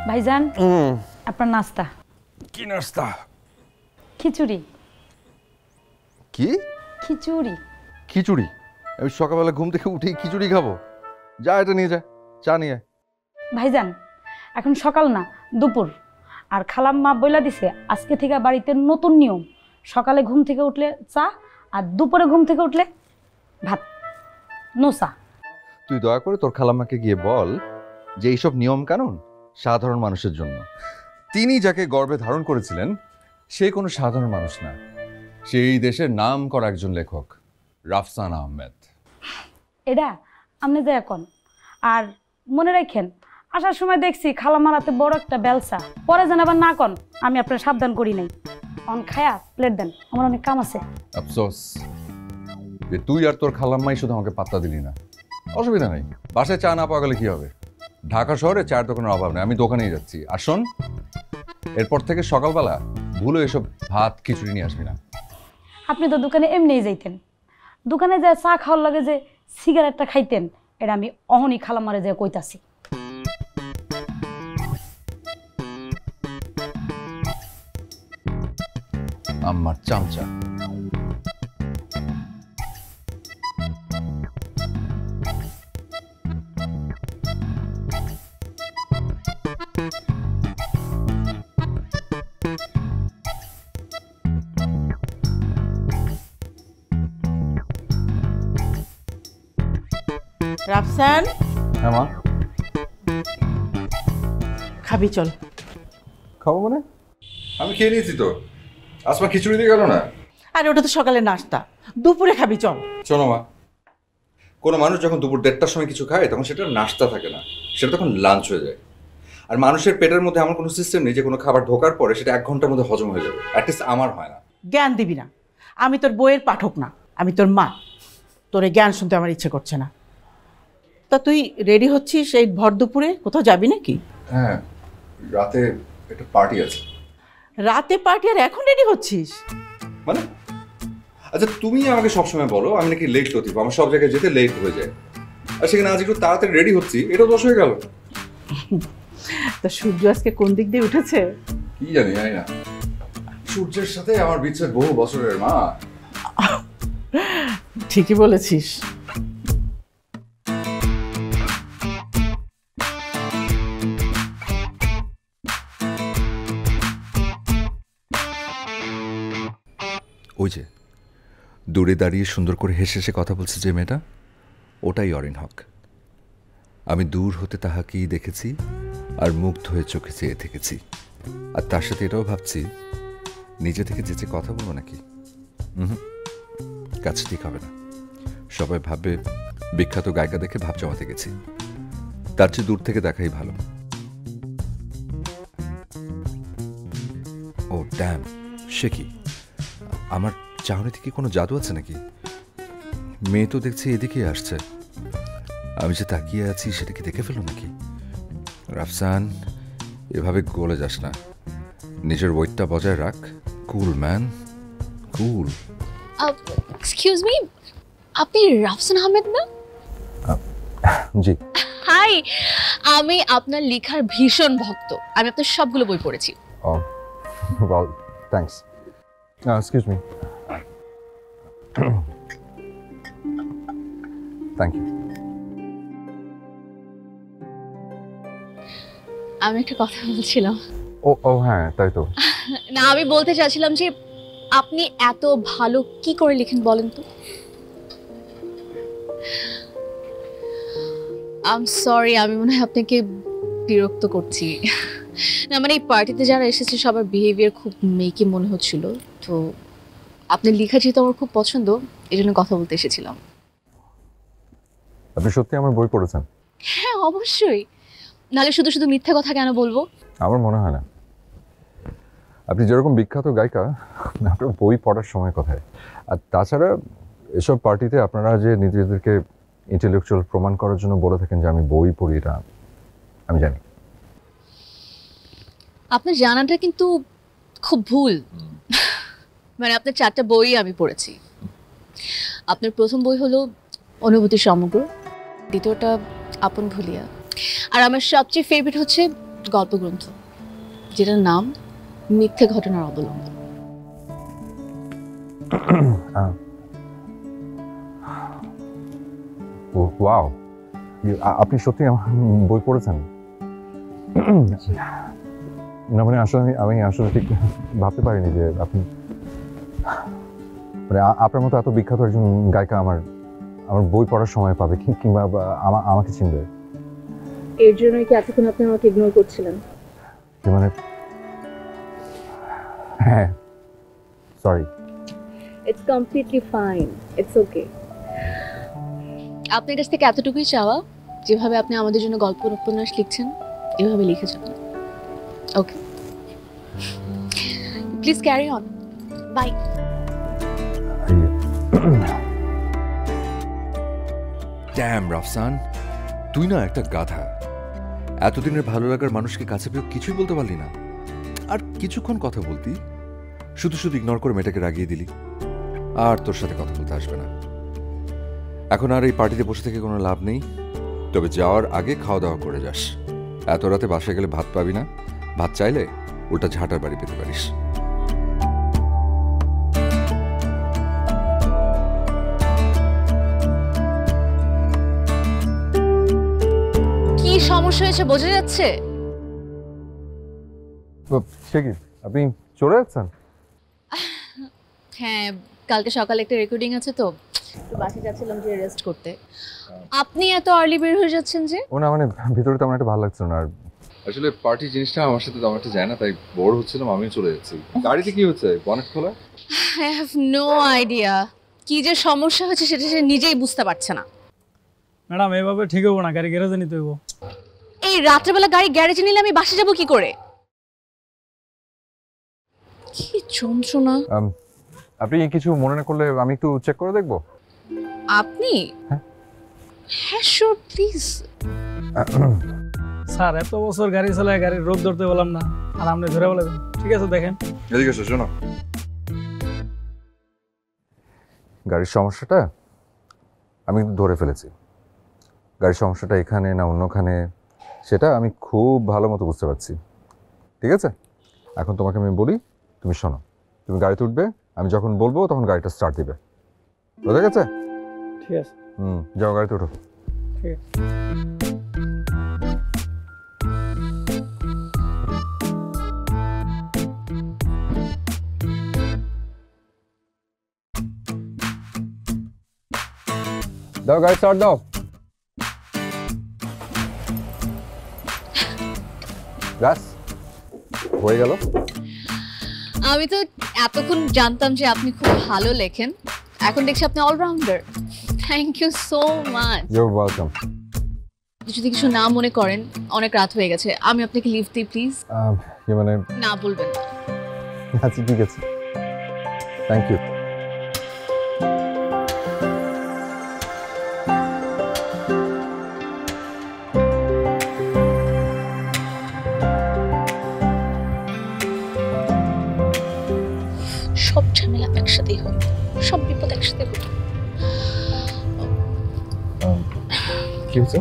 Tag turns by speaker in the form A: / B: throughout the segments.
A: ভাইজান আপনার নাস্তা।
B: কি নাস্তা?
A: খিচুড়ি।
B: কি
A: খিচুড়ি?
B: খিচুড়ি? আমি সকালবেলা ঘুম থেকে উঠেই খিচুড়ি খাবো? যা এটা নিয়ে যা, চা নিয়ে।
A: ভাইজান এখন সকাল না, দুপুর। আর খালাম্মা বইলা দিছে আজকে থেকে বাড়িতে নতুন নিয়ম, সকালে ঘুম থেকে উঠলে চা, আর দুপুরে ঘুম থেকে উঠলে ভাত, নো চা।
B: তুই দয়া করে তোর খালাম্মাকে গিয়ে বল যে এইসব নিয়ম কানুন সাধারণ মানুষের জন্য। তিনি যাকে গর্ভে ধারণ করেছিলেন সে কোনো সাধারণ মানুষ না, সেই দেশের নাম করা একজন লেখক, রাফসানা আহমেদ।
A: এটা আপনি যে এখন আর মনে রাখেন, আসার সময় দেখছি খালাম্মার হাতে বড় একটা বেলসা, পরে যেন আবার না কন আমি আপনার সাবধান করি নাই। অন খায়া প্লেট দেন, আমার অনেক কাম আছে।
B: আফসোস যে তুই আর তোর খালাম্মাই শুধু আমাকে পাত্তা দিলি না। অসুবিধা নেই, বাসায় চা না পাওয়া গেলে কি হবে? ঢাকা শহরে চায়ের দোকানের অভাব নেই, আমি দোকানেই যাচ্ছি। আর শোন, এরপর থেকে সকালবেলা ভুলো এসব ভাত খিচুড়ি নিয়ে আসবি না।
A: আপনি তো দোকানে এমনিই যাইতেন, দোকানে যায় চা খাওয়ার লাগে যে সিগারেটটা খাইতেন, এটা আমি অহনি খালাম্মারে যায় কইতাছি।
B: আমার চামচা।
C: রাফসান,
B: হ্যাঁ মা।
C: খাবি চল।
B: খাবো মানে? আমি খেয়ে নিয়েছি তো। আসমা খিচুড়ি দিয়ে গেল না?
C: আরে ওটা তো সকালে নাস্তা, দুপুরে খাবি চল।
B: শোনো মা, কোনো মানুষ যখন দুপুর 1টার সময় কিছু খায় তখন সেটা নাস্তা থাকে না, সেটা তখন লাঞ্চ হয়ে যায়। আর মানুষের পেটের মধ্যে এমন কোনো সিস্টেম নেই যে কোনো খাবার ঢোকার পরে সেটা 1 ঘন্টার মধ্যে হজম হয়ে যাবে। অ্যাটলিস্ট আমার হয় না।
C: জ্ঞান দিবি না, আমি তোর বইয়ের পাঠক না, আমি তোর মা। তোরে জ্ঞান শুনতে আমার ইচ্ছে করছে না। তা তুই রেডি হচ্ছিস এই ভর দুপুরে? কোথাও যাবি নাকি?
B: হ্যাঁ, রাতে একটা পার্টি আছে।
C: রাতে পার্টি আর এখন রেডি হচ্ছিস?
B: মানে আচ্ছা, তুমি আমাকে সবসময় বলো আমি নাকি লেট লতিফ, আমার সব জায়গায় যেতে লেট হয়ে যায়। আর সেখানে আজ একটু তাড়াতাড়ি রেডি হচ্ছি, এটা দোষ হয়ে গেল।
C: তা সূর্য আজকে কোন দিক দিয়ে উঠেছে?
B: কি জানি না। সূর্যের সাথে আমার বিচ্ছেদ বহু বছরের মা।
C: ঠিকই বলেছিস।
B: ওই যে দূরে দাঁড়িয়ে সুন্দর করে হেসে হেসে কথা বলছে যে মেয়েটা, ওটাই অরিন হক। আমি দূর হতে তাহাকেই দেখেছি আর মুগ্ধ হয়ে চোখে চেয়ে থেকেছি। আর তার সাথে এটাও ভাবছি নিজে থেকে যেচে কথা বলবো নাকি। কাজ ঠিক হবে না, সবাই ভাববে বিখ্যাত গায়িকা দেখে ভাব জমাতে গেছি। তার চেয়ে দূর থেকে দেখাই ভালো। ও ড্যাম, সে কি? আমার চাহনিতে কি কোনো জাদু আছে নাকি? মেয়ে তো দেখছি এদিকে আসছে, আমি যে তাকিয়ে আছি সেটা কি দেখে ফেলো নাকি? রাফসান, এভাবে গলে যাস না, নিজের ওয়েটটা বজায় রাখ। কুল ম্যান, কুল।
D: এক্সকিউজ মি, আপনি রাফসান আহমেদ না?
B: জি।
D: হাই, আমি আপনার লেখার ভীষণ ভক্ত, আমি আপনার সবগুলো বই পড়েছি।
B: Well, thanks. Excuse me. Thank you.
D: আমি একটা কথা বলছিলাম।
B: ও হ্যাঁ, তাই তো।
D: না, আমি বলতে চাচ্ছিলাম যে আপনি এত ভালো কি করে লেখেন বলেন তো? আই এম সরি, আমি মনে হয় আপনাকে বিরক্ত করছি। না মানে এই পার্টিতে যারা এসেছে সবার বিহেভিয়ার খুব মেকি মনে হচ্ছিল, তো আপনার লেখা যেহেতু আমার খুব পছন্দ, এই জন্য কথা বলতে এসেছিলাম।
B: আপনি সত্যি আমার বই পড়েছেন?
D: হ্যাঁ অবশ্যই, নাহলে শুধু শুধু মিথ্যা কথা কেন বলবো?
B: আমার মনে হয় না। আপনি যেরকম বিখ্যাত গায়িকা, আপনার বই পড়ার সময় কোথায়? আর তাছাড়া এসব পার্টিতে আপনারা যে নিজেদেরকে ইন্টেলেকচুয়াল প্রমাণ করার জন্য বলে থাকেন যে আমি বই পড়ি, এটা আমি জানি।
D: আপনার জানাটা কিন্তু খুব ভুল। মানে আপনার 4টা বই আমি পড়েছি। আপনার প্রথম বই হলো অনুভূতি সমগ্র, দ্বিতীয়টা আপন ভুলিয়া। আর আমার সবচেয়ে ফেভারিট হচ্ছে গল্পগ্রন্থ, যেটার নাম মিথ্যে ঘটনার অবলম্বন।
E: ওয়াও, আপনি সত্যি আমার বই পড়েছেন? না মানে আসলে আমি আসলে ঠিক ভাবতে পারিনি যে আপনি মানে আপনার মতো এত বিখ্যাত একজন গায়িকা আমার বই পড়ার সময় পাবে কিংবা আমাকে চিনবে।
D: এর জন্যই কি এতক্ষণ আপনি আমাকে ইগনোর করছিলেন?
E: মানে হ্যাঁ, sorry.
D: It's completely fine, it's okay. আপনার কাছ থেকে এতটুকুই চাওয়া, যেভাবে আপনি আমাদের জন্য গল্প উপন্যাস লিখছেন এভাবে লিখে যাবেন। Okay, please carry on. Bye.
B: Damn Rafsan, তুই না একটা গাধা। এতদিনের ভালো লাগার মানুষকে কাছে পেয়ে কিছুই বলতে পারলি না। আর কিছুক্ষণ কথা বলতি, শুধু শুধু ইগনোর করে মেয়েটাকে রাগিয়ে দিলি। আর তোর সাথে কথা বলতে আসবে না। এখন আর এই পার্টিতে বসে থেকে কোনো লাভ নেই। তবে যাওয়ার আগে খাওয়া দাওয়া করে যাস। এত রাতে বাসায় গেলে ভাত পাবি না। ভাত চাইলে ওটা ঝাঁটার বাড়ি পেতে পারিস।
D: কি সমস্যা হয়েছে বোঝা যাচ্ছে?
E: সে কি, আপনি চলে যাচ্ছেন?
D: হ্যাঁ, কালকে সকালে একটা রেকর্ডিং আছে তো একটু বাসে যাচ্ছিলাম যে রেস্ট করতে। আপনি এত আর্লি বের হয়ে যাচ্ছেন যে?
E: ও না মানে ভিতরে তেমন একটা ভালো লাগছিল না। আর
B: আসলে পার্টি জিনিসটা আমার সাথে তেমন একটা যায় না, তাই বোর হচ্ছিলাম, আমিও চলে যাচ্ছি। গাড়িতে কি হচ্ছে? বনেট খোলা?
D: আই হ্যাভ নো আইডিয়া কি যে সমস্যা হচ্ছে সেটা সে নিজেই বুঝতে পারছে না।
F: ম্যাডাম এভাবে ঠিক হবো না, গাড়ি গ্যারেজে নিতে হইব।
D: এই রাত্রেবেলা গাড়ি গ্যারেজে নিলে আমি বাসে যাব কি করে? কি যন্ত্রণা।
E: আপনি কিছু মনে না করলে আমি একটু চেক করে দেখবো?
D: আপনি? হ্যাঁ শিওর, প্লিজ।
F: স্যার এত বছর গাড়ি চালায় গাড়ির রোগ ধরতে বললাম না, আর আপনি ধরে বলে দেন। ঠিক আছে দেখেন।
B: এদিকে এসো, শোনো।
E: গাড়ির সমস্যাটা আমি ধরে ফেলেছি। গাড়ির সমস্যাটা এখানে না অন্যখানে সেটা আমি খুব ভালো মতো বুঝতে পারছি। ঠিক আছে, এখন তোমাকে আমি বলি, তুমি শোনো। তুমি গাড়িতে উঠবে, আমি যখন বলবো তখন গাড়িটা স্টার্ট দিবে। বোঝা গেছে?
F: ঠিক আছে।
E: যাও গাড়িতে উঠো।
F: ঠিক আছে।
E: দাও গাড়ি স্টার্ট দাও। ব্যাস হয়ে গেল।
D: আমি তো এতক্ষণ জানতাম যে আপনি খুব ভালো লেখেন, এখন দেখছি আপনি allrounder. Thank you so much.
E: You are welcome.
D: যদি কিছু না মনে করেন, অনেক রাত হয়ে গেছে, আমি আপনাকে লিফট দিই প্লিজ।
E: মানে
D: না বলবেন না।
E: আচ্ছা ঠিক আছে, থ্যাংক ইউ।
D: সব ঝামেলা একসাথেই হয়, সব বিপদ একসাথে হয়।
E: কি হচ্ছে?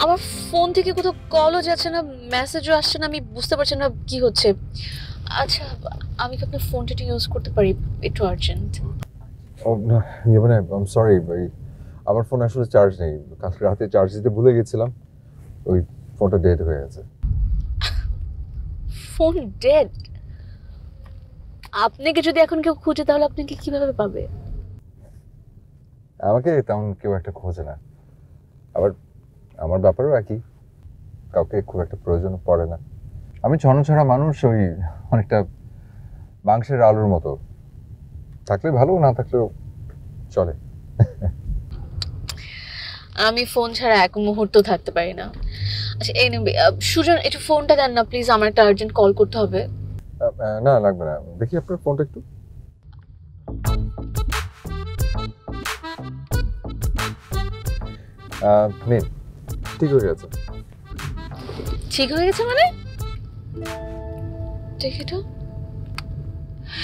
D: আমার ফোন থেকে কোথাও কলও যাচ্ছে না, মেসেজও আসছে না, আমি বুঝতে পারছি না কি হচ্ছে। আচ্ছা, আমি কি আপনার ফোনটা একটু ইউজ করতে পারি? একটু আর্জেন্ট।
E: না মানে আই এম সরি ভাই, আমার ফোন আসলে চার্জ নেই। কাল রাতে চার্জ দিতে ভুলে গেছিলাম, ওই ফোনটা ডেড হয়ে গেছে।
D: Phone dead? আপনাকে যদি এখন কেউ খুঁজে তাহলে আপনাকে কিভাবে পাবে?
E: আমাকে তেমন কেউ একটা খোঁজে না, আবার আমার ব্যাপারেও একই, কাউকে খুব একটা প্রয়োজন পড়ে না। আমি ছনছাড়া মানুষ, ওই অনেকটা মাংসের আলুর মতো, থাকলে ভালো, না থাকলেও চলে।
D: আমি ফোন ছাড়া এক মুহূর্ত থাকতে পারি না। আচ্ছা এই নেবে সুজন, একটু ফোনটা দেন না প্লিজ, আমার একটা আর্জেন্ট কল করতে হবে।
E: না লাগবে না, দেখি আপনার ফোনটা একটু। নিন, ঠিক হয়ে গেছে।
D: ঠিক হয়ে গেছে মানে? দেখি তো।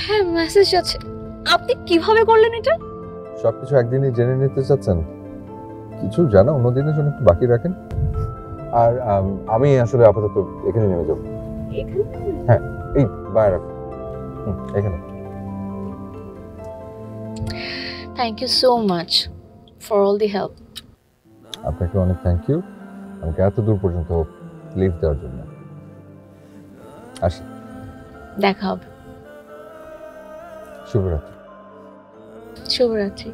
D: হ্যাঁ মেসেজ আছে। আপনি কিভাবে করলেন এটা?
E: সবকিছু একদিনই জেনে নিতে চাচ্ছেন? কিছু জানা অন্য দিনের জন্য একটু বাকি রাখেন। আর আমি আসলে আপাতত এখানে নেমে যাবো। হ্যাঁ, এই বাইরে রাখো। এখানে।
D: Thank you so much for all the help.
E: আপনাকে অনেক থ্যাংক ইউ আমাকে এত দূর পর্যন্ত লিভ দেওয়ার জন্য। আসি,
D: দেখা হবে।
E: শুভরাত্রি।
D: শুভরাত্রি।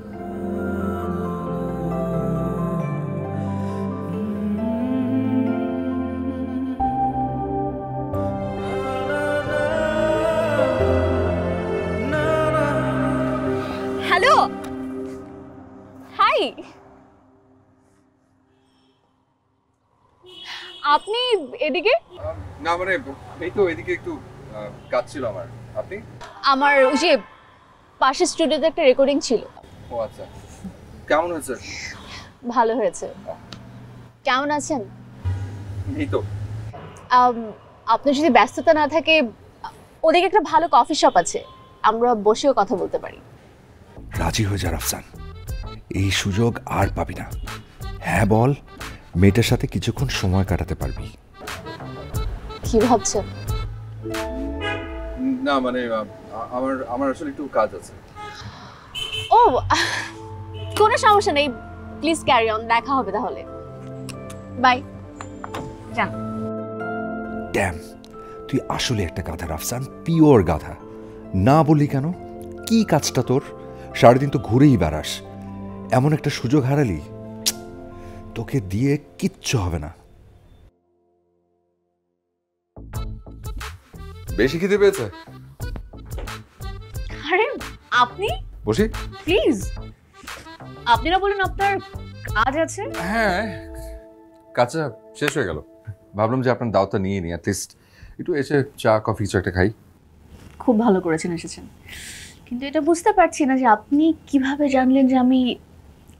G: Hello, hi. আপনি এদিকে?
B: না মানে এই তো এদিকে একটু কাজ ছিল আমার। আপনি?
G: আমার ওই যে পাশের স্টুডিওতে একটা রেকর্ডিং ছিল।
B: ও আচ্ছা, কেমন হয়েছে?
G: ভালো হয়েছে। কেমন আছেন?
B: এই তো।
G: আপনার যদি ব্যস্ততা না থাকে, ওদিকে একটা ভালো কফি শপ আছে, আমরা বসেও কথা বলতে পারি।
B: রাজি হয়ে যা রাফসান, এই সুযোগ আর পাবি না। হ্যাঁ বল, মেয়েটার সাথে কিছুক্ষণ সময় কাটাতে পারবি।
G: কি ভাবছেন?
B: না মানে আমার আসলে একটু কাজ আছে।
G: ও, কোনো সমস্যা নেই, প্লিজ ক্যারি অন, দেখা হবে তাহলে। বাই। যান।
B: ড্যাম, তুই আসলে একটা গাধা রাফসান, পিওর গাধা। না বলি কেন? কি কাজটা তোর? সারাদিন তো ঘুরেই বেড়াস, এমন একটা সুযোগ হারালি। তোকে দিয়ে কিচ্ছু হবে না। বেশি খিদে পেয়েছে?
G: আরে আপনি
B: বসি?
G: প্লিজ, আপনি না বলুন আপনার কাজ আছে?
B: হ্যাঁ, কাজটা শেষ হয়ে গেল। ভাবলাম যে আপনার দাওয়াতটা নিয়ে নিই, অ্যাটলিস্ট একটু এসে চা কফি কিছু একটা খাই।
G: খুব ভালো করেছেন এসেছেন, কিন্তু এটা বুঝতে পারছি না যে আপনি কিভাবে জানলেন যে আমি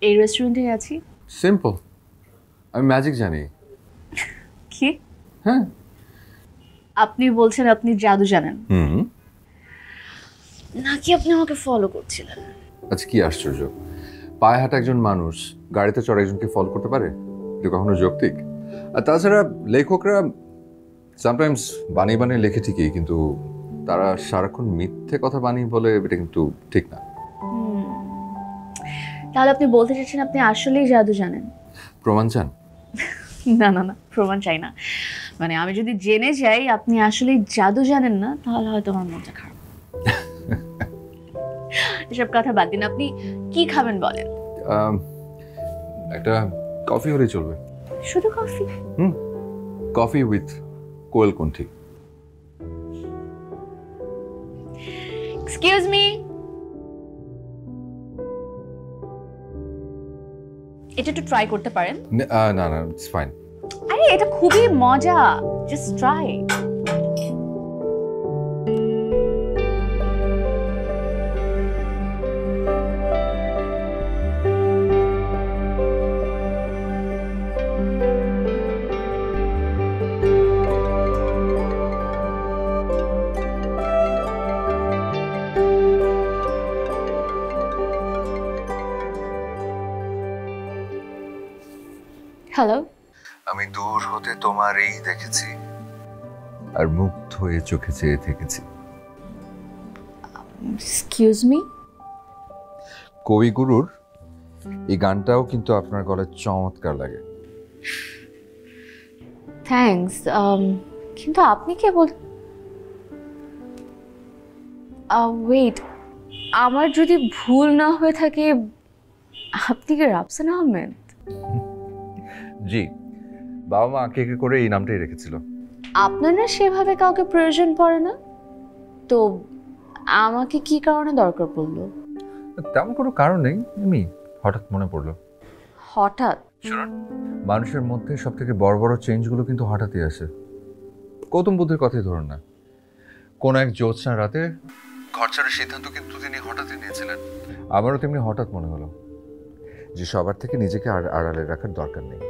G: এই রেস্টুরেন্টে আছি।
B: সিম্পল, আমি ম্যাজিক জানি।
G: কি?
B: হ্যাঁ।
G: আপনি বলছেন আপনি জাদু জানেন?
B: হুম।
G: নাকি আপনি আমাকে ফলো করছিলেন?
B: আচ্ছা, কি আশ্চর্য, পায়ে হাঁটা একজন মানুষ গাড়িতে চড়া একজনকে ফলো করতে পারে? এটা কখনো যৌক্তিক? আর তাছাড়া লেখকরা সামটাইমস বানিয়ে বানিয়ে লেখে ঠিকই, কিন্তু তারা সারাক্ষণ মিথ্যে কথা বানিয়ে বলে, এটা কিন্তু ঠিক না।
G: তাহলে আপনি বলতে চাচ্ছেন আপনি আসলেই জাদু জানেন?
B: প্রমাণ চান?
G: না না না, প্রমাণ চাই না। মানে আমি যদি জেনে যাই আপনি আসলেই জাদু জানেন না, তাহলে হয়তো আমার মনটা খারাপ। এসব কথা বাদ দিন, আপনি কি খাবেন বলেন?
B: একটা কফি হলেই চলবে।
G: শুধু কফি?
B: কফি উইথ কোয়েল কণ্ঠী।
G: এক্সকিউজ মি, এটা একটু ট্রাই করতে পারেন।
B: না না, ইটস ফাইন।
G: আরে এটা খুবই মজা, জাস্ট ট্রাই। হ্যালো।
B: আমি দূর হতে তোমার এই দেখেছি, আর মুগ্ধ হয়ে চোখে চেয়ে থেকেছি।
G: এক্সকিউজ মি,
B: কবিগুরুর এই গানটাও কিন্তু আপনার গলায় চমৎকার লাগে।
G: থ্যাঙ্কস। কিন্তু আপনি কে বল? ওয়েট, আমার যদি ভুল না হয়ে থাকে আপনি কি রাফসান আহমেদ?
B: জি, বাবা মা আঁকে করে এই নামটাই রেখেছিল।
G: আপনার না সেভাবে কাউকে প্রয়োজন পড়ে না তো আমাকে কি কারণে দরকার পড়লো?
B: তেমন কোনো কারণ নেই, এমনি হঠাৎ মনে পড়লো।
G: হঠাৎ?
B: শুনুন, মানুষের মধ্যে সব থেকে বড় বড় চেঞ্জগুলো কিন্তু হঠাৎই আসে। গৌতম বুদ্ধের কথাই ধরুন না, কোন এক জ্যোৎস্না রাতে ঘর ছাড়ার সিদ্ধান্ত কিন্তু তিনি হঠাৎই নিয়েছিলেন। আমারও তেমনি হঠাৎ মনে হলো যে সবার থেকে নিজেকে আড়ালে রাখার দরকার নেই,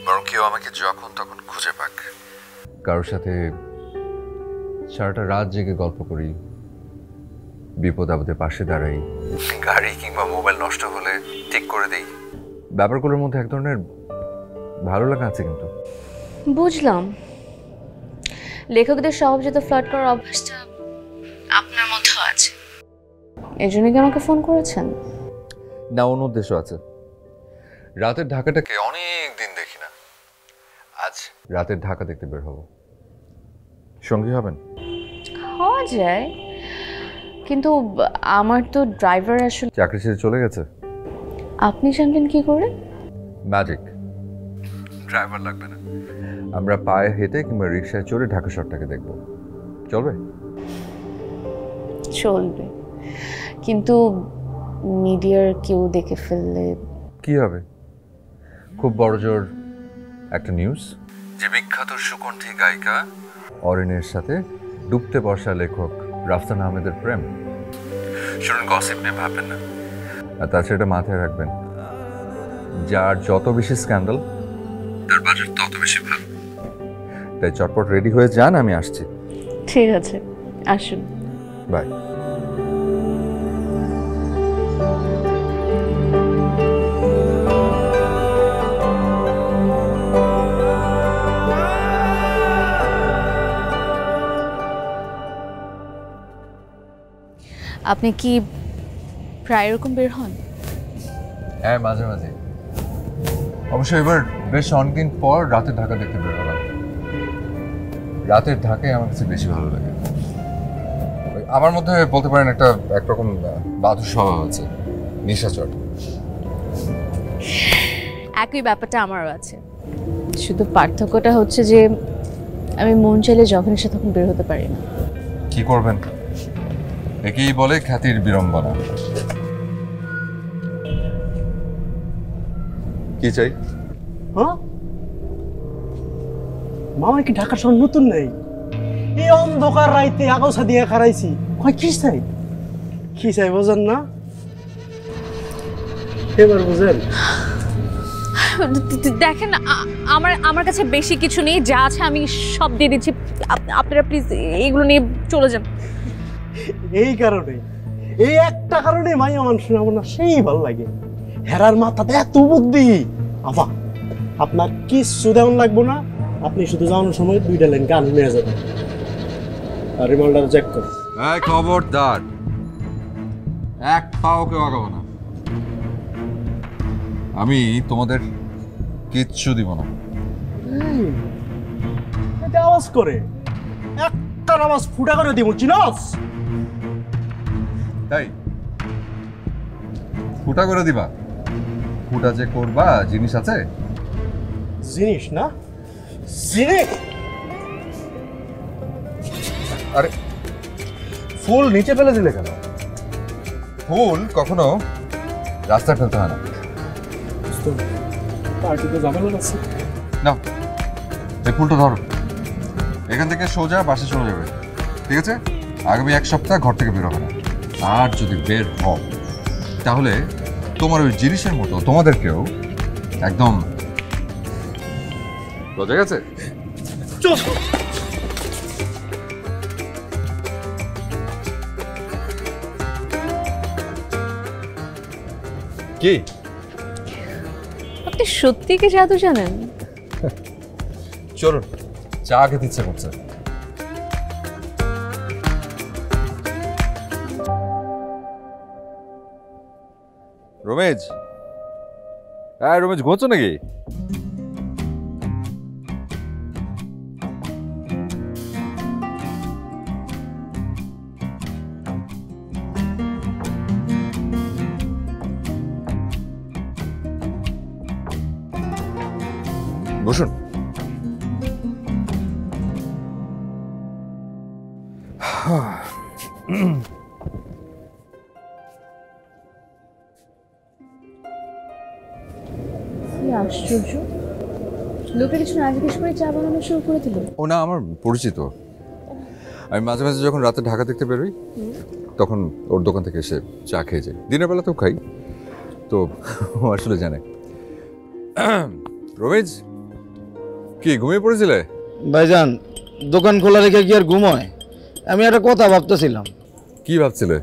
B: বরং কেউ আমাকে যখন তখন খুঁজে পাক। কারোর সাথে সারাটা রাত জেগে গল্প করি, বিপদ আপদে পাশে দাঁড়াই, গাড়ি কিংবা মোবাইল নষ্ট হলে ঠিক করে দেই, ব্যাপারগুলোর মধ্যে এক ধরনের ভালো লাগা আছে কিন্তু।
G: বুঝলাম, লেখকদের স্বভাবজাত ফ্লার্ট করার অভ্যাসটা আপনার মধ্যেও আছে, এই জন্য কি আমাকে ফোন করেছেন?
B: না, অন্য উদ্দেশ্য আছে। রাতের ঢাকাটাকে অনেক দিন দেখি না, আজ রাতের ঢাকা দেখতে বের হব। সঙ্গী হবেন?
G: হওয়া যায়, কিন্তু আমার তো ড্রাইভার আসলে।
B: চাকরি ছেড়ে চলে গেছে।
G: আপনি জানলেন কি করে?
B: ম্যাজিক। ড্রাইভার লাগবে না, আমরা পায়ে হেঁটে কিংবা রিক্সায় চড়ে ঢাকা শহরটাকে দেখব। চলবে?
G: চলবে, কিন্তু মিডিয়ার কেউ দেখে ফেললে
B: কি হবে? খুব বড় জোর একটা নিউজ যে বিখ্যাত সুকণ্ঠী গায়িকা অরিনের সাথে ডুবতে বসা লেখক রাফসান আহমেদের প্রেম। শুনুন, গসিপ নিয়ে ভাববেন না, আর তাছাড়া এটা মাথায় রাখবেন, যার যত বেশি স্ক্যান্ডাল তার বাজার তত বেশি ভালো। তাই চটপট রেডি হয়ে যান, আমি আসছি।
G: ঠিক আছে, আসুন।
B: বাই।
G: আপনি কি প্রায় এরকম বের হন?
B: হ্যাঁ, মাঝে মাঝে। অবশ্য এবার বেশ অনেকদিন পর রাতের ঢাকা দেখতে বের হলাম। রাতের ঢাকায় আমার কাছে বেশি ভালো লাগে। আমার মধ্যে বলতে পারেন একটা একরকম বাদুর স্বভাব আছে, নিশাচর।
G: একই ব্যাপারটা আমারও আছে, শুধু পার্থক্যটা হচ্ছে যে আমি মন চাইলে যখন ইচ্ছা তখন বের হতে পারি না।
B: কি করবেন? একেই বলে খ্যাতির বিড়ম্বনা। কি চাই?
H: হ্যাঁ, মামা কি ঢাকা শহর নতুন নেই? এই অন্ধকার রাইতে আগাছা দিয়ে খারাইছি, কয় কি চাই? কি চাই বোঝেন না? এবার বুঝেন?
G: দেখেন, আমার কাছে বেশি কিছু নেই, যা আছে আমি সব দিয়ে দিচ্ছি। আপনারা প্লিজ এইগুলো নিয়ে চলে যান।
H: এই কারণে, এই একটা কারণে মাইয়া মানুষের আমার না সেই ভালো লাগে। হেরার মাথাতে এত বুদ্ধি। আবা, আপনার কিচ্ছু দেওয়ান লাগবো না, আপনি শুধু যাওয়ানোর সময় 2টা লাইন গান নিয়ে যাবেন আর রিমান্ডার চেক করুন।
B: এই খবরদার, এক পাও কেউ আগাবো না। আমি তোমাদের কিচ্ছু দিব না।
H: এটা আওয়াজ করে, একটা আওয়াজ ফুটা করে দিব, চিনস?
B: তাই ফুটা করে দিবা? ফুটা যে করবা জিনিস আছে?
H: জিনিস না, জিনিস।
B: আরে ফুল নিচে ফেলে দিলে কেন? ফুল কখনো রাস্তায় ফেলতে হয় না।
H: পার্টিতে ঝামেলা আছে।
B: না, এই ফুলটা ধরো, এখান থেকে সোজা বাসে চলে যাবে, ঠিক আছে? আগামী 1 সপ্তাহ ঘর থেকে বের হবে না। আর যদি বের হও তাহলে তোমার ওই জিনিসের মতো তোমাদেরকেও একদম বোঝা গেছে?
H: চল।
B: কি
G: আপনি সত্যি কি জাদু জানেন?
B: চলুন, চা খেতে ইচ্ছে করছে। রমেশ, হ্যাঁ রমেশ, ঘুমোচ্ছ নাকি? বসুন।
G: আশ্চর্য, লোকের কিছু না জিজ্ঞেস করে চা বানানো শুরু করে দিল।
B: ও না, আমার পরিচিত। আমি মাঝে মাঝে যখন রাতে ঢাকা দেখতে বেরোই তখন ওর দোকান থেকে এসে চা খেয়ে যাই। দিনের বেলাতেও খাই, তো ও আসলে জানে। রমেশ, কি ঘুমিয়ে পড়েছিলে?
I: ভাইজান, দোকান খোলা রেখে কি আর ঘুমোয়? আমি একটা কথা ভাবতেছিলাম।
B: কি ভাবছিলে?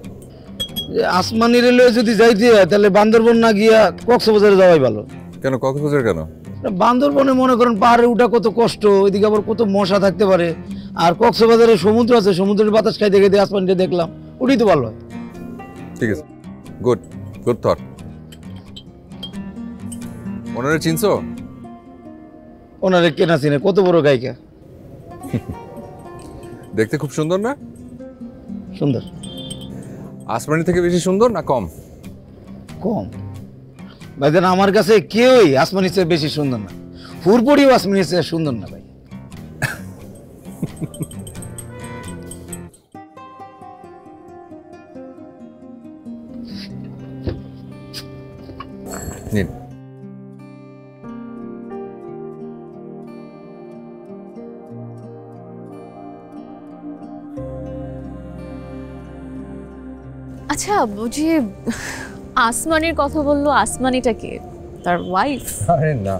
I: যে আসমানি রেলওয়ে যদি যাইতে হয় তাহলে বান্দরবন না গিয়া কক্সবাজারে যাওয়াই ভালো।
E: কেন, কক্সবাজার কেন?
I: বান্দরবনে মনে করেন পাহাড়ে উঠা কত কষ্ট, ওইদিকে আবার কত মশা থাকতে পারে, আর কক্সবাজারে সমুদ্র আছে, সমুদ্রের বাতাস খাইতে খাইতে আসমানটা দেখলাম, ওটাই তো ভালো হয়।
E: ঠিক আছে, গুড গুড থট। ওনারে চিনছো?
I: ওনারে কেনা চিনে, কত বড় গায়িকা।
E: দেখতে খুব সুন্দর না?
I: সুন্দর।
E: আসমানি থেকে বেশি সুন্দর না কম?
I: কম। ভাইজান আমার কাছে কেউই আসমানির চেয়ে বেশি সুন্দর না, ফুরপুরিও আসমানির চেয়ে সুন্দর না ভাই।
E: নিন।
D: আচ্ছা, বুঝি আসমানির কথা বললো, আসমানিটা কে? তার ওয়াইফ?
E: আরে না,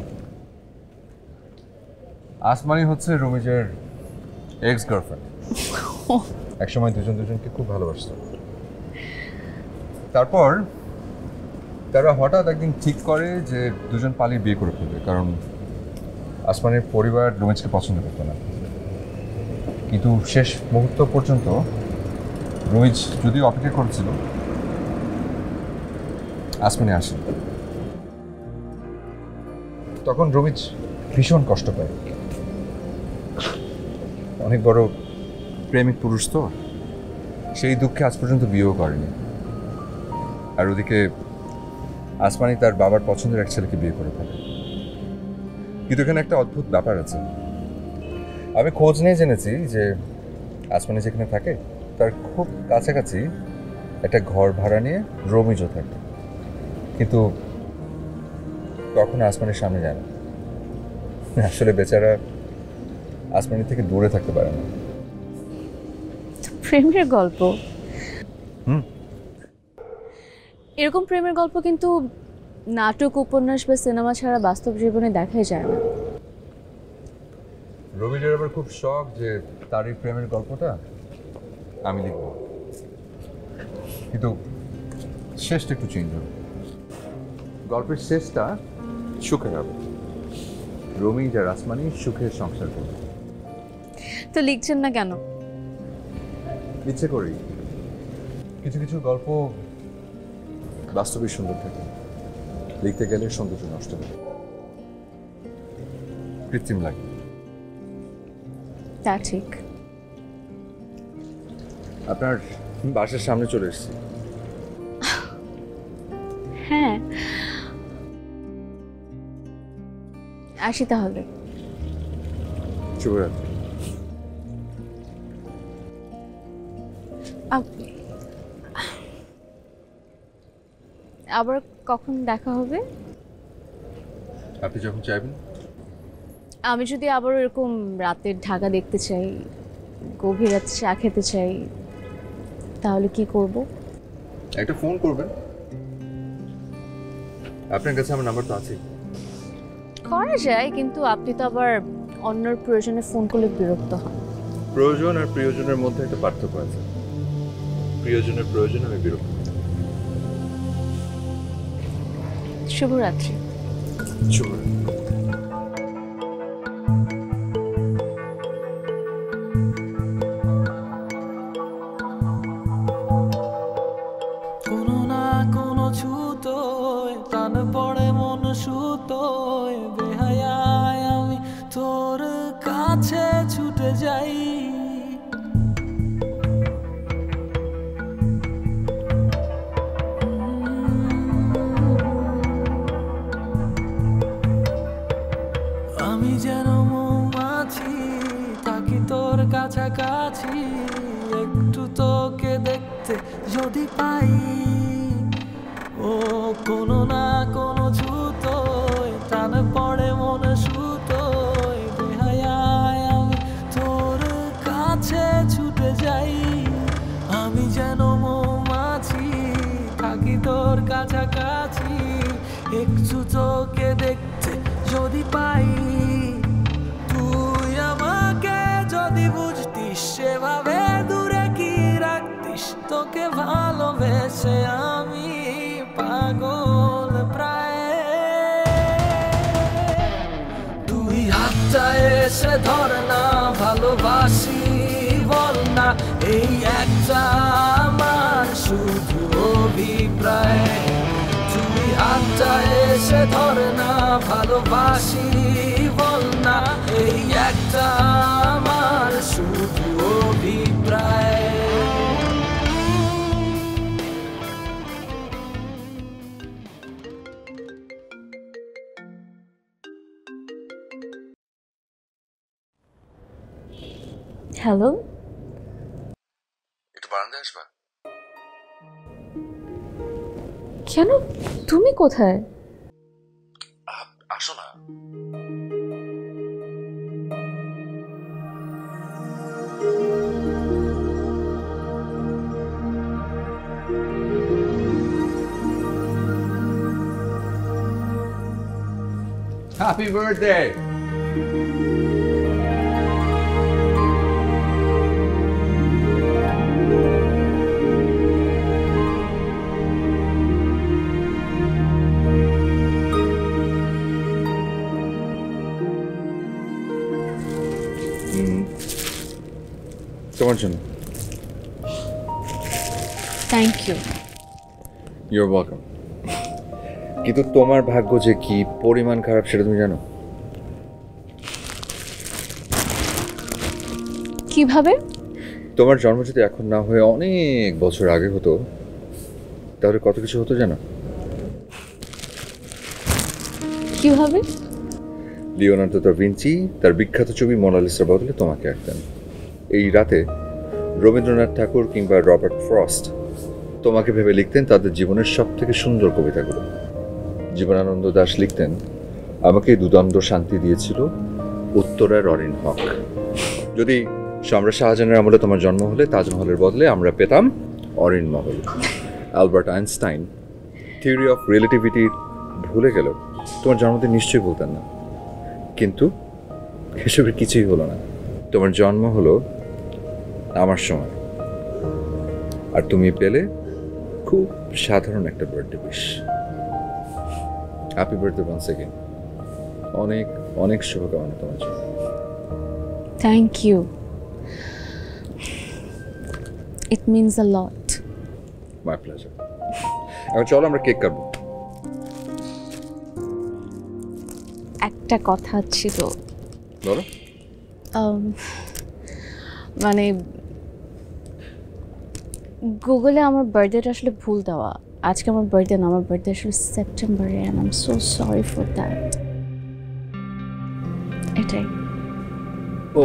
E: আসমানি হচ্ছে রুমিজের এক্স গার্লফ্রেন্ড। একসময় দুজনকে খুব ভালোবাসত, তারপর তারা হঠাৎ একদিন ঠিক করে যে দুজন পালিয়ে বিয়ে করে ফেলবে, কারণ আসমানির পরিবার রুমিজকে পছন্দ করতো না। কিন্তু শেষ মুহূর্ত পর্যন্ত রুমিজ যদিও অপেক্ষা করেছিল, আসমানি আসে। তখন রুমিজ ভীষণ কষ্ট পায়, অনেক বড় প্রেমিক পুরুষ তো, সেই দুঃখে আজ পর্যন্ত বিয়েও করেনি। আর ওদিকে আসমানি তার বাবার পছন্দের এক ছেলেকে বিয়ে করে ফেলে। কিন্তু এখানে একটা অদ্ভুত ব্যাপার আছে। আমি খোঁজ নিয়ে জেনেছি যে আসমানি যেখানে থাকে তার খুব কাছাকাছি একটা ঘর ভাড়া নিয়ে রমিজও থাকে, কিন্তু কখনো আসমানির সামনে যায় না। আসলে বেচারা আসমানি থেকে দূরে থাকতে পারে না।
D: প্রেমের গল্প? এরকম প্রেমের গল্প কিন্তু নাটক, উপন্যাস বা সিনেমা ছাড়া বাস্তব জীবনে দেখাই যায় না।
E: রবিজের আবার খুব শখ যে তার এই প্রেমের গল্পটা আমি লিখব, কিন্তু শেষটা একটু চেঞ্জ হবে। গল্পের শেষটা সুখে হবে, রমিজ আর আসমানি সুখের সংসার করবে।
D: তো লিখছেন না কেন?
E: ইচ্ছে করি। কিছু কিছু গল্প বাস্তবে সুন্দর থাকে, লিখতে গেলে সৌন্দর্য নষ্ট হবে, কৃত্রিম লাগে।
D: তা ঠিক।
E: আপনার বাসার সামনে চলে এসেছি।
D: হ্যাঁ, আসি তাহলে।
E: শুভরাত্রি।
D: আবার কখন দেখা হবে?
E: আপনি যখন চাইবেন।
D: আমি যদি আবার এরকম রাতের ঢাকা দেখতে চাই, গভীর রাতে চা খেতে চাই, তাহলে কি করব?
E: একটা ফোন করবেন। আপনার কাছে আমার নাম্বার তো আছে।
D: করা যায়, কিন্তু আপনি তো আবার অন্যের প্রয়োজনে ফোন করলে বিরক্ত হন।
E: প্রয়োজন আর প্রিয়জনের মধ্যে একটা পার্থক্য আছে। প্রিয়জনের প্রয়োজনে আমি বিরক্ত হই।
D: শুভরাত্রি।
E: শুভরাত্রি।
J: কোনো না কোনো ছুতোয় টান পড়ে মন সুতোয়, বেহায়ায় আমি তোর কাছে ছুটে যাই। আমি যেন মৌমাছি, থাকি তোর কাছাকাছি, একটু তোকে দেখতে যদি পাই। ও কোনো না কোনো ছুতোয় টান পড়ে মন সুতোয়, বেহায়ায় আমি তোর কাছে ছুটে যাই। আমি যেন মৌমাছি, থাকি তোর কাছাকাছি, একটু তোকে দেখতে যদি পাই। তুই আমাকে যদি বুঝতিস সেভাবে দূরে কি রাখতিস, তোকে ভালোবেসে আমি পাগল প্রায়। এসে ধর না ভালোবাসি বল না, এই একটা আমার শুধু অভিপ্রায়। তুই হাতটা এসে ধর না ভালোবাসি বল না, এই একটা আমার শুধু অভিপ্রায়।
D: হ্যালো,
B: একটু বারান্দায় আসবা?
D: কেন? তুমি কোথায়?
B: আসো না।
E: Happy birthday.
B: তোমার জন্য।
D: Thank you.
B: You're welcome. কিন্তু তোমার ভাগ্য যে কি পরিমাণ খারাপ সেটা তুমি জানো?
D: কিভাবে?
B: তোমার জন্ম যদি এখন না হয়ে অনেক বছর আগে হতো তাহলে কত কিছু হতো জানো?
D: কিভাবে?
B: লিওনার্দো দা ভিঞ্চি তার বিখ্যাত ছবি মোনালিসার বদলে তোমাকে আঁকতেন। এই রাতে রবীন্দ্রনাথ ঠাকুর কিংবা রবার্ট ফ্রস্ট তোমাকে ভেবে লিখতেন তাদের জীবনের সব থেকে সুন্দর কবিতাগুলো। জীবনানন্দ দাশ লিখতেন, আমাকে দুদণ্ড শান্তি দিয়েছিল উত্তরার অরিন হক। যদি সম্রাট শাহজাহানের আমলে তোমার জন্ম হলে তাজমহলের বদলে আমরা পেতাম অরিন মহল। Albert Einstein theory of relativity ভুলে গেল তোমার জন্মদিন নিশ্চয়ই বলতেন না। কিন্তু এসবের কিছুই হলো না। তোমার জন্ম হলো আমার সময়, আর তুমি পেলে খুব সাধারণ একটা birthday wish. Happy birthday once again. অনেক অনেক শুভকামনা তোমার জন্য।
D: Thank you, it means a lot.
B: My pleasure. এখন চলো আমরা কেক কাটবো।
D: একটা কথা ছিল।
B: বলো।
D: মানে গুগলে আমার বার্থডেটা আসলে ভুল দেওয়া। আজকে আমার বার্থডে না, আমার বার্থডে আসলে সেপ্টেম্বরে, and I am so sorry for that. এটাই।
B: ও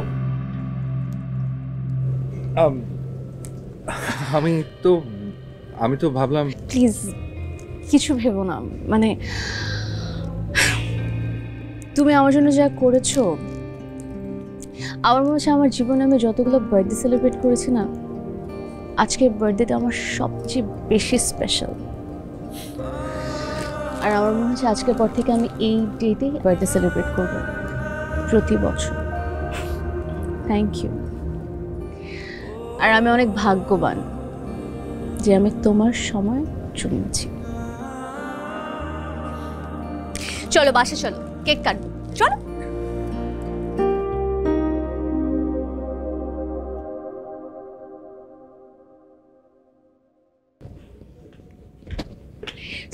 B: আমি তো ভাবলাম।
D: প্লিজ কিছু ভেবো না, মানে তুমি আমার জন্য যা করেছো, আমার মনে হচ্ছে আমার জীবনে আমি যতগুলো বার্থডে সেলিব্রেট করেছি না, আজকের বার্থডেটা আমার সবচেয়ে বেশি স্পেশাল। আর আমার মনে হচ্ছে আজকের পর থেকে আমি এই ডেটে বার্থডে সেলিব্রেট করব প্রতি বছর। Thank you. আর আমি অনেক ভাগ্যবান যে আমি তোমার সময় জন্মেছি। চলো বাসে চলো, কেক কাটবো, চলো।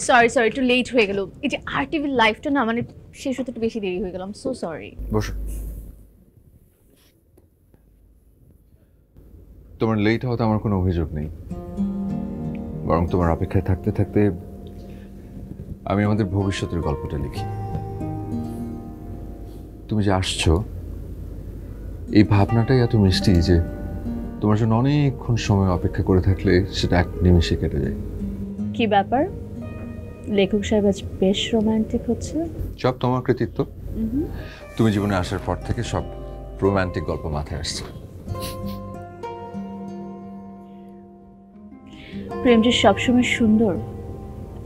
D: সরি সরি, একটু লেট হয়ে গেল। এই যে আরটিভি লাইভটা না, মানে শেষ হতে একটু বেশি দেরি হয়ে গেলাম, সো সরি।
B: বসো। তোমার লেট হওয়াতে আমার কোনো অভিযোগ নেই, বরং তোমার অপেক্ষায় থাকতে থাকতে আমি আমাদের ভবিষ্যতের গল্পটা লিখি। তুমি যে আসছো এই ভাবনাটাই এত মিষ্টি যে তোমার জন্য অনেকক্ষণ সময় অপেক্ষা করে থাকলে সেটা এক নিমেষে কেটে যায়।
D: কি ব্যাপার, লেখক সাহেব আজ বেশ রোমান্টিক হচ্ছে।
B: সব তোমার কৃতিত্ব। তুমি জীবনে আসার পর থেকে সব রোমান্টিক গল্প মাথায় আসছে।
D: প্রেম যে সবসময় সুন্দর,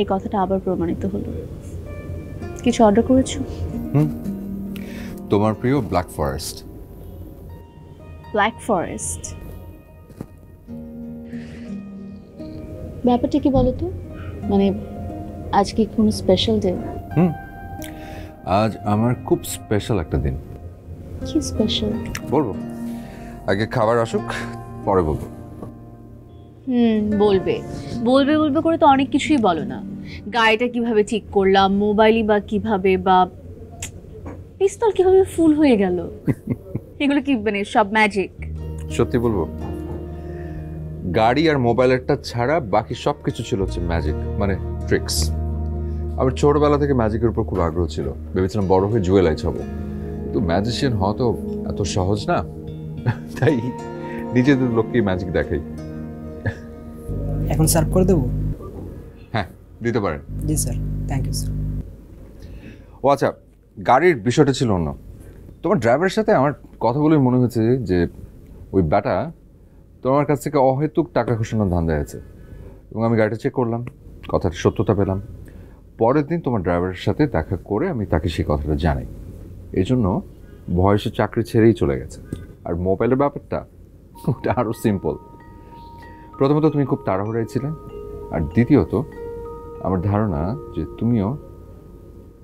D: এই কথাটা আবার প্রমাণিত হলো। কিছু অর্ডার করেছো?
B: তোমার প্রিয় ব্ল্যাক ফরেস্ট।
D: ব্ল্যাক ফরেস্ট, ব্যাপারটা কি বলো তো? মানে আজ কি কোনো স্পেশাল ডে?
B: আজ আমার খুব স্পেশাল একটা দিন।
G: কি স্পেশাল?
E: বলবো, আগে খাবার আসুক, পরে বলবো।
G: বলবে বলবে বলবে করে তো অনেক কিছুই বলো না। গাড়িটা কিভাবে ঠিক করলাম, মোবাইলই বা কিভাবে, বা পিস্তল কিভাবে ফুল হয়ে গেল, এগুলো কি মানে সব ম্যাজিক?
E: সত্যি বলবো, গাড়ি আর মোবাইলেরটা ছাড়া বাকি সব কিছু ছিল হচ্ছে ম্যাজিক, মানে ট্রিক্স। আমার ছোটবেলা থেকে ম্যাজিকের উপর খুব আগ্রহ ছিল, ভেবেছিলাম বড় হয়ে জুয়েলাইজ হবো, কিন্তু ম্যাজিশিয়ান হওয়া তো এত সহজ না, তাই নিজেদের লোককে ম্যাজিক দেখাই।
K: এখন সার্ভ করে দেবো?
E: হ্যাঁ, দিতে পারেন।
K: জি স্যার, থ্যাংক ইউ স্যার।
E: ও আচ্ছা, গাড়ির বিষয়টা ছিল অন্য। তোমার ড্রাইভারের সাথে আমার কথাগুলো মনে হয়েছে যে ওই ব্যাটা তোমার কাছ থেকে অহেতুক টাকা খসানোর ধান্দায় আছে, এবং আমি গাড়িটা চেক করলাম, কথার সত্যতা পেলাম। পরের দিন তোমার ড্রাইভারের সাথে দেখা করে আমি তাকে সেই কথাটা জানাই, এই জন্য ভয়েসে চাকরি ছেড়েই চলে গেছে। আর মোবাইলের ব্যাপারটা ওটা আরও সিম্পল। প্রথমত তুমি খুব তাড়াহুড়াই ছিলে, আর দ্বিতীয়ত আমার ধারণা যে তুমিও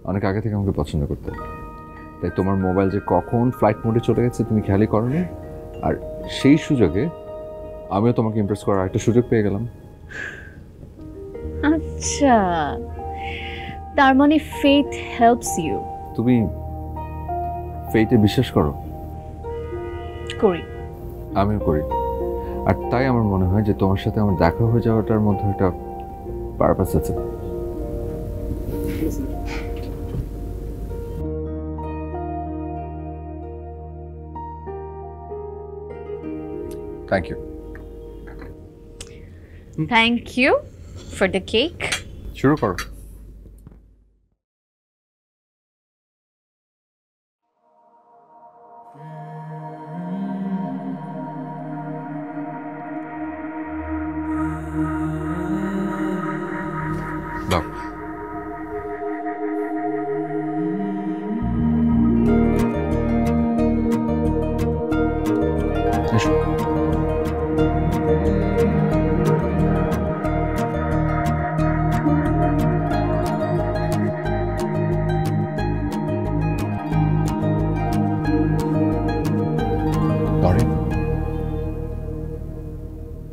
E: অনেক আগে থেকে আমাকে পছন্দ করতে, তাই তোমার মোবাইল যে কখন ফ্লাইট মোডে চলে গেছে তুমি খেয়ালই করোনি, আর সেই সুযোগে আমিও তোমাকে ইমপ্রেস করার একটা সুযোগ পেয়ে গেলাম।
G: আচ্ছা, তার মানে ফেথ হেল্পস ইউ।
E: তুমি ফেইটে বিশ্বাস করো?
G: করি।
E: আমিও করি, আর তাই আমার মনে হয় যে তোমার সাথে আমার দেখা হয়ে যাওয়াটার মধ্যে একটা পারপাস আছে। Thank you.
G: Thank you for the cake.
E: শুরু করো। দাও। এসো।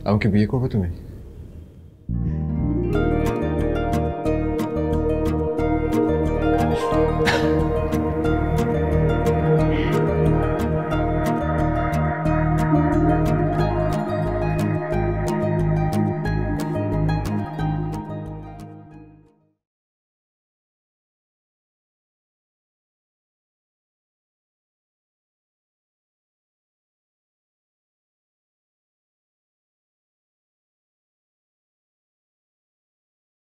E: আমাকে বিয়ে করবে তুমি?